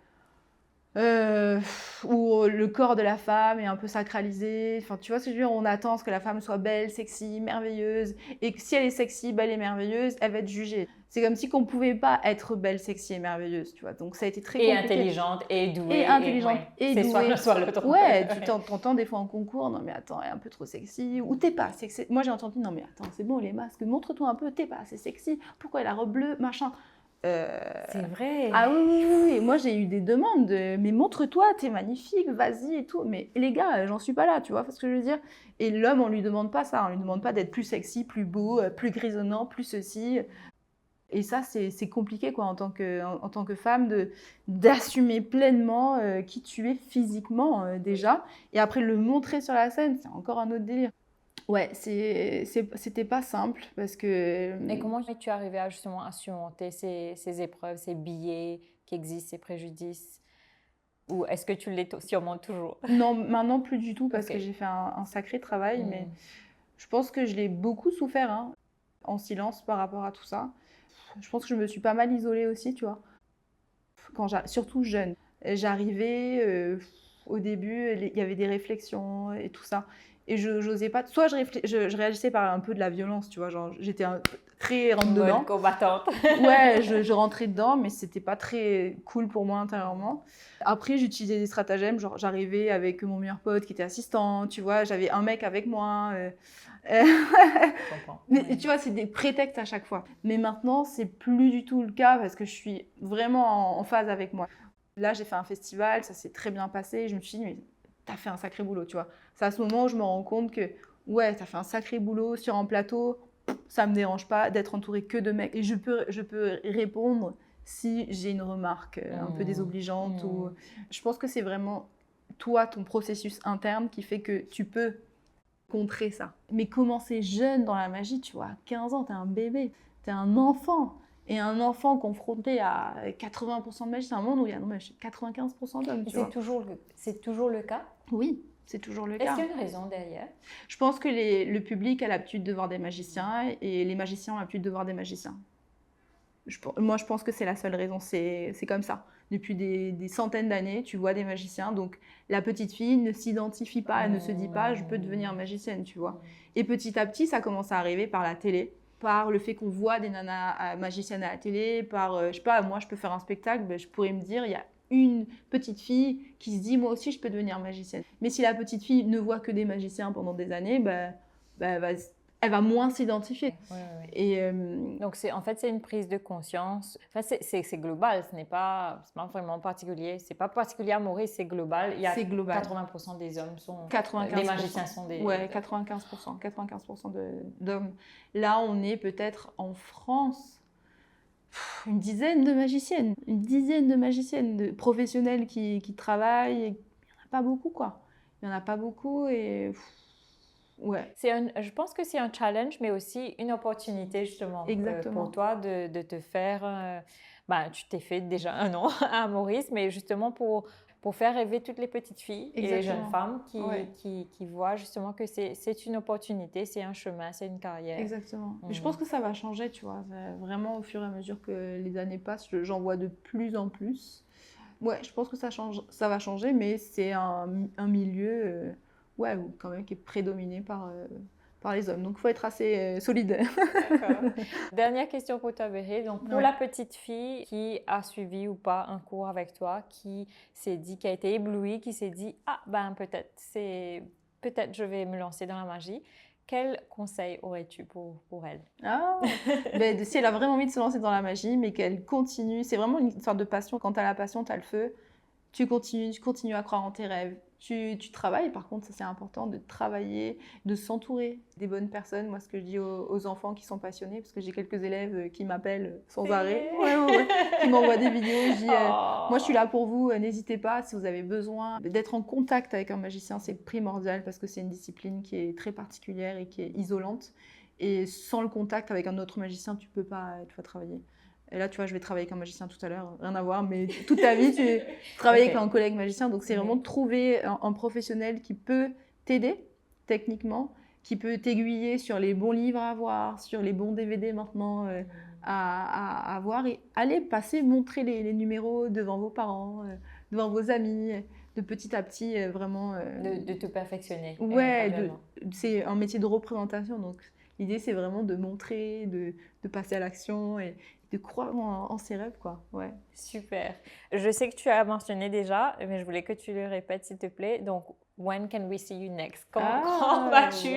où le corps de la femme est un peu sacralisé. Enfin, tu vois ce que je veux dire, on attend que la femme soit belle, sexy, merveilleuse. Et que si elle est sexy, belle et merveilleuse, elle va être jugée. C'est comme si qu'on ne pouvait pas être belle, sexy et merveilleuse, tu vois. Donc ça a été très compliqué. Et intelligente, et douée. Et intelligente, et douée. C'est soit l'autre. Ouais, tu t'entends des fois en concours, non mais attends, elle est un peu trop sexy. Ou t'es pas sexy. Moi j'ai entendu, non mais attends, c'est bon les masques, montre-toi un peu, t'es pas assez sexy. Pourquoi la robe bleue, machin. C'est vrai. Ah oui. Moi, j'ai eu des demandes de « mais montre-toi, t'es magnifique, vas-y et tout ». Mais les gars, j'en suis pas là, tu vois ce que je veux dire. Et l'homme, on lui demande pas ça. On lui demande pas d'être plus sexy, plus beau, plus grisonnant, plus ceci. Et ça, c'est compliqué quoi, en tant que femme d'assumer pleinement qui tu es physiquement déjà. Et après, le montrer sur la scène, c'est encore un autre délire. Ouais, c'était pas simple parce que... Et comment tu es arrivée justement à surmonter ces épreuves, ces biais qui existent, ces préjudices? Ou est-ce que tu les surmontes toujours? Non, maintenant plus du tout parce que j'ai fait un sacré travail, mais je pense que je l'ai beaucoup souffert en silence par rapport à tout ça. Je pense que je me suis pas mal isolée aussi, tu vois. Surtout jeune. J'arrivais, au début, il y avait des réflexions et tout ça. Et je n'osais pas. Soit je réagissais par un peu de la violence, tu vois. Genre, j'étais très rentre-dedans. Bonne combattante. Ouais, je rentrais dedans, mais c'était pas très cool pour moi intérieurement. Après, j'utilisais des stratagèmes. Genre, j'arrivais avec mon meilleur pote qui était assistant, tu vois. J'avais un mec avec moi. Mais tu vois, c'est des prétextes à chaque fois. Mais maintenant, c'est plus du tout le cas parce que je suis vraiment en phase avec moi. Là, j'ai fait un festival, ça s'est très bien passé. Je me suis dit, mais t'as fait un sacré boulot, tu vois. C'est à ce moment où je me rends compte que, ouais, t'as fait un sacré boulot sur un plateau. Ça me dérange pas d'être entourée que de mecs. Et je peux répondre si j'ai une remarque un peu désobligeante. Ou... Je pense que c'est vraiment toi, ton processus interne qui fait que tu peux contrer ça. Mais commencer jeune dans la magie, tu vois, à 15 ans, t'es un bébé, t'es un enfant. Et un enfant confronté à 80% de magie, c'est un monde où il y a 95% d'hommes. C'est toujours le cas? Oui, c'est toujours le cas. Est-ce qu'il y a une raison derrière? Je pense que le public a l'habitude de voir des magiciens et les magiciens ont l'habitude de voir des magiciens. Moi, je pense que c'est la seule raison. C'est comme ça. Depuis des centaines d'années, tu vois des magiciens. Donc, la petite fille ne s'identifie pas, elle ne se dit pas « je peux devenir magicienne », tu vois. Et petit à petit, ça commence à arriver par la télé, par le fait qu'on voit des nanas magiciennes à la télé, par, je sais pas, moi, je peux faire un spectacle, je pourrais me dire, il y a une petite fille qui se dit « moi aussi, je peux devenir magicienne ». Mais si la petite fille ne voit que des magiciens pendant des années, elle va moins s'identifier. Et donc, en fait, c'est une prise de conscience. Enfin, c'est global, ce n'est pas vraiment particulier. Ce n'est pas particulier à Maurice, c'est global. C'est global. 80% des hommes sont... 95%. Les magiciens sont des... Ouais, 95% d'hommes. Là, on est peut-être en France... une dizaine de magiciennes, de professionnels qui travaillent. Il n'y en a pas beaucoup, quoi. Il n'y en a pas beaucoup et... Ouais. Je pense que c'est un challenge, mais aussi une opportunité, justement, pour toi de te faire... tu t'es fait déjà un nom à Maurice, mais justement pour pour faire rêver toutes les petites filles et les jeunes femmes qui voient justement que c'est une opportunité, c'est un chemin, c'est une carrière. Exactement. Et je pense que ça va changer, tu vois. Vraiment, au fur et à mesure que les années passent, j'en vois de plus en plus. Ouais, je pense que ça va changer, mais c'est un milieu où, quand même, qui est prédominé par les hommes. Donc, il faut être assez solidaire. D'accord. Dernière question pour toi, Beryl. Donc, pour la petite fille qui a suivi ou pas un cours avec toi, qui s'est dit, qui a été éblouie, qui s'est dit, ah, ben peut-être je vais me lancer dans la magie. Quel conseil aurais-tu pour elle? Si elle a vraiment envie de se lancer dans la magie, mais qu'elle continue, c'est vraiment une sorte de passion. Quand tu as la passion, tu as le feu, tu continues à croire en tes rêves. Tu travailles, par contre, ça c'est important, de travailler, de s'entourer des bonnes personnes. Moi, ce que je dis aux enfants qui sont passionnés, parce que j'ai quelques élèves qui m'appellent sans arrêt, qui m'envoient des vidéos. Je dis, moi je suis là pour vous, n'hésitez pas, si vous avez besoin d'être en contact avec un magicien, c'est primordial parce que c'est une discipline qui est très particulière et qui est isolante. Et sans le contact avec un autre magicien, tu peux pas travailler. Et là, tu vois, je vais travailler avec un magicien tout à l'heure, rien à voir, mais toute ta vie, tu travailles avec un collègue magicien. Donc, c'est vraiment de trouver un professionnel qui peut t'aider techniquement, qui peut t'aiguiller sur les bons livres à voir, sur les bons DVD maintenant à voir et aller montrer les numéros devant vos parents, devant vos amis, de petit à petit, vraiment. De te perfectionner. C'est un métier de représentation. Donc, l'idée, c'est vraiment de montrer, de passer à l'action et de croire en ses rêves, quoi. Ouais. Super. Je sais que tu as mentionné déjà, mais je voulais que tu le répètes, s'il te plaît. Donc, when can we see you next? Quand vas-tu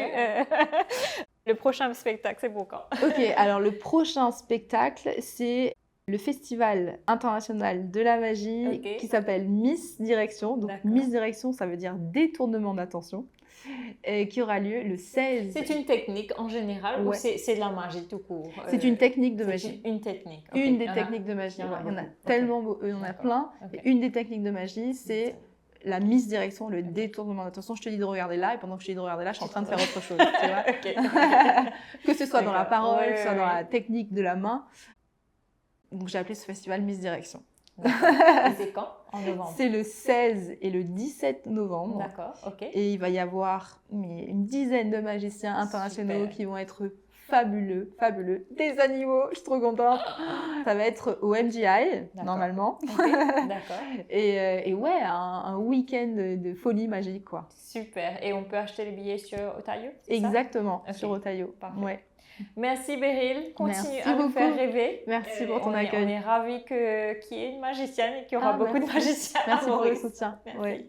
Le prochain spectacle, c'est pour quand? Ok, alors le prochain spectacle, c'est le Festival international de la magie qui s'appelle Miss Direction. Donc, Miss Direction, ça veut dire détournement d'attention. Qui aura lieu le 16. C'est une technique en général ou c'est de la magie tout court? C'est une technique de magie. Une technique. Une des techniques de magie. Il y en a tellement, il y en a plein. Une des techniques de magie, c'est la Miss Direction, le détournement d'attention. Je te dis de regarder là et pendant que je te dis de regarder là, je suis en train de faire autre chose. Tu vois que ce soit dans la parole, que ce soit dans la technique de la main. Donc j'ai appelé ce festival Miss Direction. Et c'est quand? En novembre? C'est le 16 et le 17 novembre. D'accord, ok. Et il va y avoir une dizaine de magiciens internationaux qui vont être fabuleux. Des animaux, je suis trop contente. Ça va être au MGI, normalement. Okay. D'accord. et un week-end de folie magique, quoi. Super. Et on peut acheter les billets sur Otayo? Exactement, sur Otayo. Parfait. Ouais. Merci Beryl, continue à nous faire rêver. Merci pour ton accueil. On est ravis qu'il y ait une magicienne et qu'il y aura beaucoup de magiciens. Merci pour le soutien. Merci.